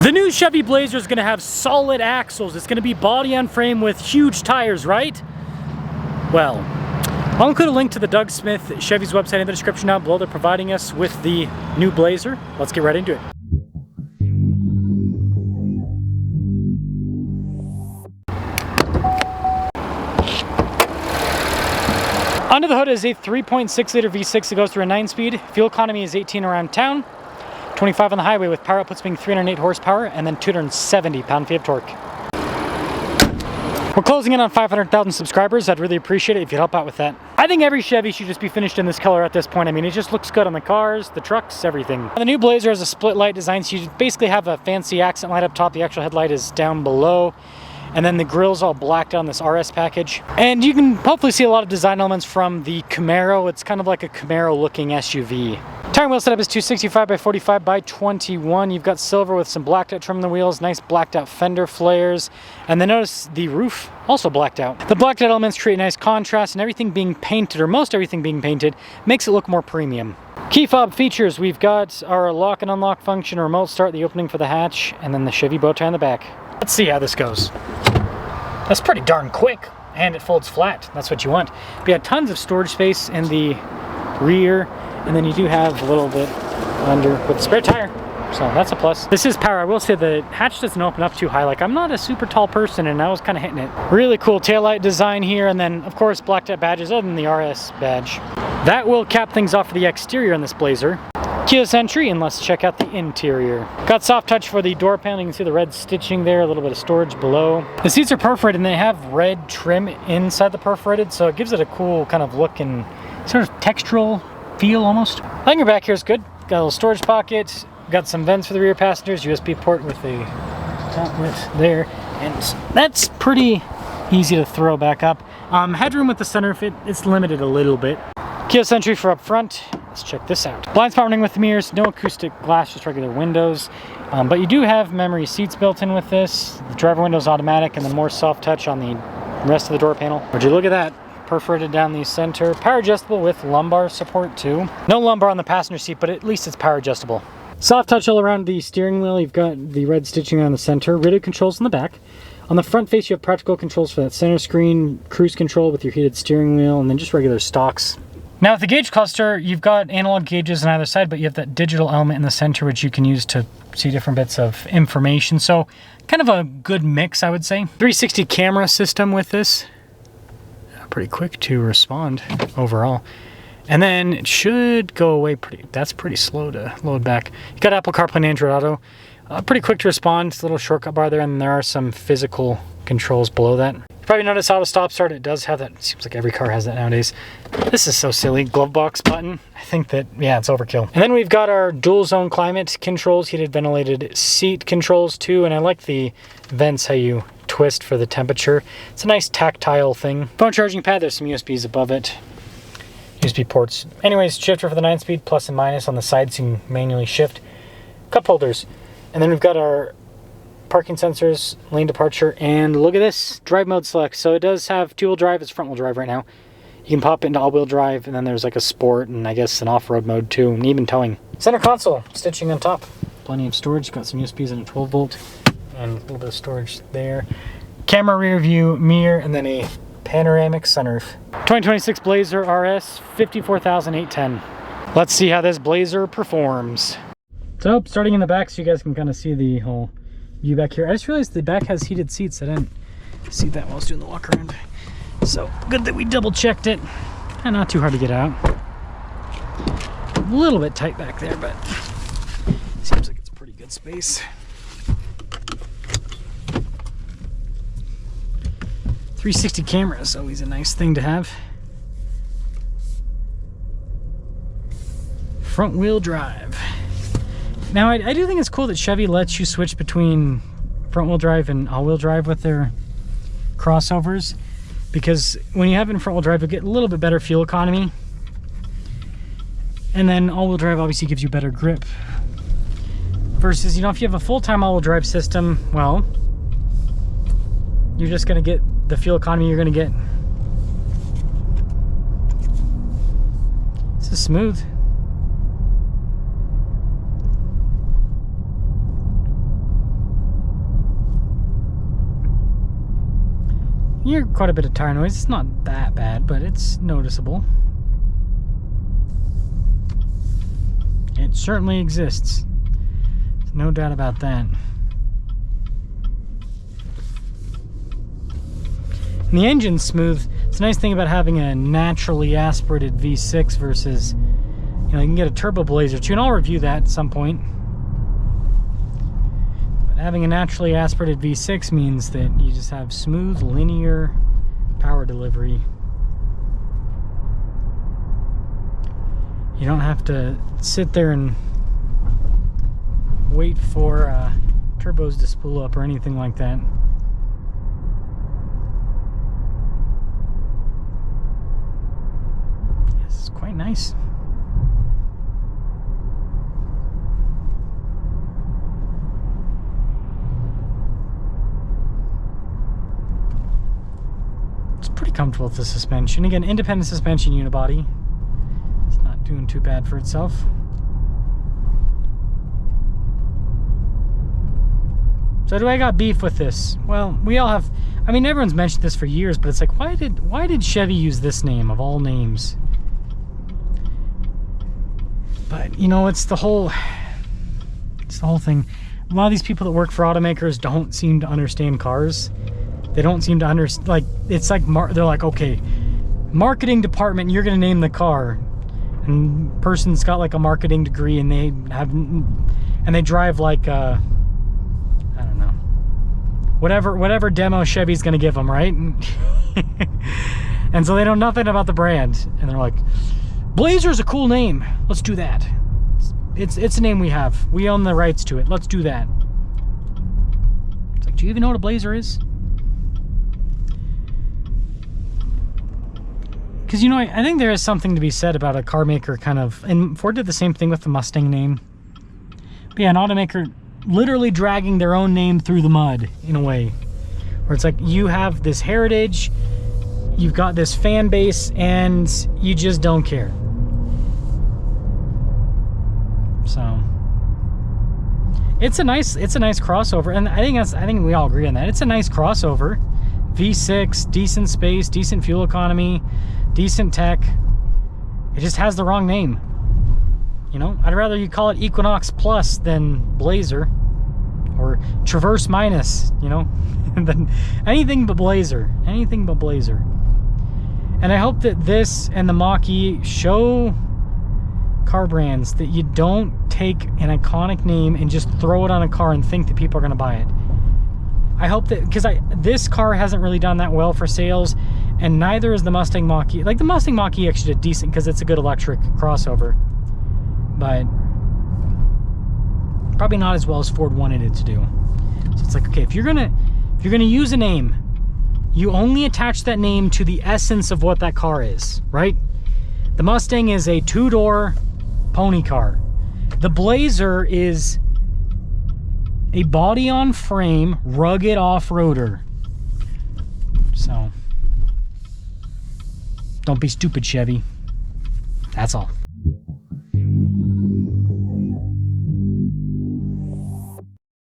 The new Chevy Blazer is going to have solid axles. It's going to be body on frame with huge tires, right? Well, I'll include a link to the Doug Smith Chevy's website in the description down below. They're providing us with the new Blazer. Let's get right into it. Under the hood is a 3.6 liter V6 that goes through a 9-speed. Fuel economy is 18 around town, 25 on the highway, with power outputs being 308 horsepower and then 270 pound-feet of torque. We're closing in on 500,000 subscribers. I'd really appreciate it if you'd help out with that. I think every Chevy should just be finished in this color at this point. I mean, it just looks good on the cars, the trucks, everything. The new Blazer has a split light design, so you basically have a fancy accent light up top. The actual headlight is down below. And then the grille's all blacked out on this RS package. And you can hopefully see a lot of design elements from the Camaro. It's kind of like a Camaro looking SUV. Tire and wheel setup is 265 by 45 by 21. You've got silver with some blacked out trim on the wheels, nice blacked out fender flares. And then notice the roof also blacked out. The blacked out elements create nice contrast, and everything being painted, or most everything being painted, makes it look more premium. Key fob features, we've got our lock and unlock function, remote start, the opening for the hatch, and then the Chevy bow tie on the back. Let's see how this goes. That's pretty darn quick, and it folds flat. That's what you want. We have tons of storage space in the rear, and then you do have a little bit under with the spare tire, so that's a plus. This is power. I will say the hatch doesn't open up too high. Like, I'm not a super tall person, and I was kind of hitting it. Really cool taillight design here, and then of course blacked out badges other than the RS badge. That will cap things off for the exterior on this Blazer. Keyless entry, and let's check out the interior. Got soft touch for the door panel. You can see the red stitching there, a little bit of storage below. The seats are perforated, and they have red trim inside the perforated, so it gives it a cool kind of look and sort of textural feel almost. Hanger back here is good. Got a little storage pocket. Got some vents for the rear passengers, USB port with a outlet there, and that's pretty easy to throw back up. Headroom with the sunroof, it's limited a little bit. Keyless entry for up front. Let's check this out. Blind spot running with the mirrors, no acoustic glass, just regular windows. But you do have memory seats built in with this. The driver window is automatic, and then more soft touch on the rest of the door panel. Would you look at that? Perforated down the center. Power adjustable with lumbar support too. No lumbar on the passenger seat, but at least it's power adjustable. Soft touch all around the steering wheel. You've got the red stitching on the center. Radio controls in the back. On the front face, you have practical controls for that center screen, cruise control with your heated steering wheel, and then just regular stocks. Now with the gauge cluster, you've got analog gauges on either side, but you have that digital element in the center which you can use to see different bits of information. So kind of a good mix, I would say. 360 camera system with this. Pretty quick to respond overall. And then it should go away that's pretty slow to load back. You got Apple CarPlay and Android Auto. Pretty quick to respond. It's a little shortcut bar there, and there are some physical controls below that. You probably notice auto stop start. It does have that. It seems like every car has that nowadays. This is so silly. Glove box button. I think that, yeah, it's overkill. And then we've got our dual zone climate controls, heated ventilated seat controls too. And I like the vents, how you twist for the temperature. It's a nice tactile thing. Phone charging pad. There's some USBs above it. USB ports. Anyways, shifter for the 9-speed, plus and minus on the side so you can manually shift. Cup holders. And then we've got our parking sensors, lane departure, and look at this, drive mode select. So it does have 2-wheel drive, it's front-wheel drive right now. You can pop it into all-wheel drive, and then there's like a sport and I guess an off-road mode too, and even towing. Center console, stitching on top. Plenty of storage, got some USBs and a 12-volt, and a little bit of storage there. Camera rear view mirror, and then a panoramic sunroof. 2026 Blazer RS, $54,810. Let's see how this Blazer performs. So, starting in the back so you guys can kind of see the whole view back here. I just realized the back has heated seats. I didn't see that while I was doing the walk around. So, good that we double checked it. And not too hard to get out. A little bit tight back there, but seems like it's pretty good space. .360 camera is always a nice thing to have. Front wheel drive. Now, I do think it's cool that Chevy lets you switch between front-wheel drive and all-wheel drive with their crossovers, because when you have it in front-wheel drive, you get a little bit better fuel economy, and then all-wheel drive obviously gives you better grip. Versus, you know, if you have a full-time all-wheel drive system, well, you're just going to get the fuel economy you're going to get. This is smooth. You hear quite a bit of tire noise. It's not that bad, but it's noticeable. It certainly exists. There's no doubt about that. And the engine's smooth. It's a nice thing about having a naturally aspirated V6 versus, you know, you can get a turbo blazer too, and I'll review that at some point. But having a naturally aspirated V6 means that you just have smooth, linear power delivery. You don't have to sit there and wait for turbos to spool up or anything like that. This is quite nice. It's pretty comfortable with the suspension. Again, independent suspension unibody. It's not doing too bad for itself. So do I got beef with this? Well, we all have. I mean, everyone's mentioned this for years, but it's like, why did Chevy use this name of all names? But you know, it's the whole thing. A lot of these people that work for automakers don't seem to understand cars. They don't seem to understand. Like, it's like they're like, okay, marketing department, you're gonna name the car, and person's got like a marketing degree, and they drive like I don't know, whatever demo Chevy's gonna give them, right? And so they know nothing about the brand, and they're like, Blazer's a cool name, let's do that. It's a name we have, we own the rights to it, let's do that. It's like, do you even know what a Blazer is? Because, you know, I think there is something to be said about a car maker kind of, and Ford did the same thing with the Mustang name. But yeah, an automaker literally dragging their own name through the mud in a way, where it's like, you have this heritage, you've got this fan base, and you just don't care. So it's a nice crossover, and I think we all agree on that. It's a nice crossover. V6, decent space, decent fuel economy, decent tech. It just has the wrong name. You know, I'd rather you call it Equinox Plus than Blazer, or Traverse Minus, you know, than anything but Blazer. Anything but Blazer. And I hope that this and the Mach-E show car brands that you don't take an iconic name and just throw it on a car and think that people are going to buy it. I hope that, because this car hasn't really done that well for sales, and neither is the Mustang Mach-E. Like, the Mustang Mach-E actually did decent because it's a good electric crossover, but probably not as well as Ford wanted it to do. So it's like, okay, if you're gonna use a name, you only attach that name to the essence of what that car is, right? The Mustang is a two-door pony car. The Blazer is a body-on-frame, rugged off-roader. So, don't be stupid, Chevy. That's all.